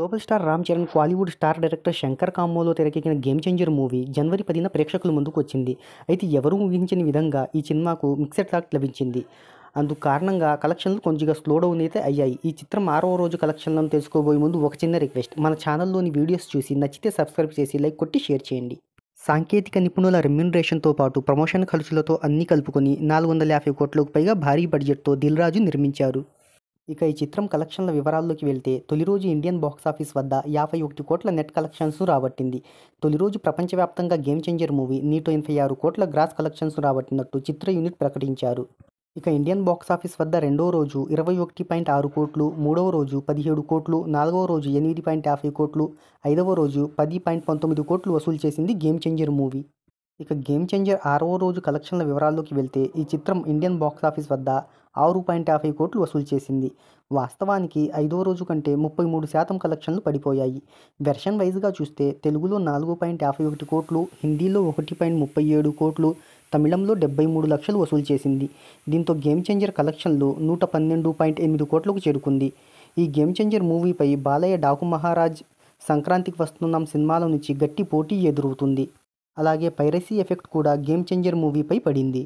Global star Ram Charan, Bollywood star director Shankar కాంబోలో తెరకెక్కిన game changer movie జనవరి 10న ప్రేక్షకుల ముందుకు వచ్చింది. అయితే ఎవరూ ఊహించని విధంగా ఈ సినిమాకు మిక్స్డ్ టాక్ లభించింది. అందుకు కారణంగా కలెక్షన్లు కొంచెంగా స్లో డౌన్ అయితే అయ్యాయి. ఈ చిత్రం 6వ రోజు కలెక్షన్లను తెలుసుకోబోయే ముందు ఒక చిన్న రిక్వెస్ట్, మన ఛానల్లోని వీడియోస్ చూసి నచ్చితే సబ్స్క్రైబ్ చేసి లైక్ కొట్టి షేర్ చేయండి. సాంకేతిక నిపుణుల రెమ్యునరేషన్తో పాటు ప్రమోషన్ ఖర్చులతో అన్నీ కలుపుకొని 450 కోట్లకు పైగా భారీ బడ్జెట్తో దిల్ రాజు నిర్మించారు. ఇక ఈ చిత్రం కలెక్షన్ల వివరాల్లోకి వెళ్తే తొలి రోజు ఇండియన్ బాక్సాఫీస్ వద్ద 51 కోట్ల నెట్ కలెక్షన్స్ను రాబట్టింది. తొలి రోజు ప్రపంచవ్యాప్తంగా గేమ్ చేంజర్ మూవీ 186 కోట్ల గ్రాస్ కలెక్షన్స్ను రాబట్టినట్టు చిత్ర యూనిట్ ప్రకటించారు. ఇక ఇండియన్ బాక్సాఫీస్ వద్ద రెండవ రోజు 21.6 కోట్లు, మూడవ రోజు 17 కోట్లు, నాలుగవ రోజు 8.50 కోట్లు, ఐదవ రోజు 10.19 కోట్లు వసూలు చేసింది గేమ్ చేంజర్ మూవీ. ఇక గేమ్ చేంజర్ 6వ రోజు కలెక్షన్ల వివరాల్లోకి వెళ్తే ఈ చిత్రం ఇండియన్ బాక్సాఫీస్ వద్ద 6.50 కోట్లు వసూలు చేసింది. వాస్తవానికి 5వ రోజు కంటే 33% కలెక్షన్లు పడిపోయాయి. వెర్షన్ వైజ్గా చూస్తే తెలుగులో 4.51 కోట్లు, హిందీలో 1.37 కోట్లు, తమిళంలో 73 లక్షలు వసూలు చేసింది. దీంతో గేమ్ చేంజర్ కలెక్షన్లు 112.8 కోట్లకు చేరుకుంది. ఈ గేమ్ చేంజర్ మూవీపై బాలయ్య డాకు మహారాజ్, సంక్రాంతికి వస్తున్నాం సినిమాల నుంచి గట్టి పోటీ ఎదురవుతుంది. అలాగే పైరసీ ఎఫెక్ట్ కూడా గేమ్ చేంజర్ మూవీపై పడింది.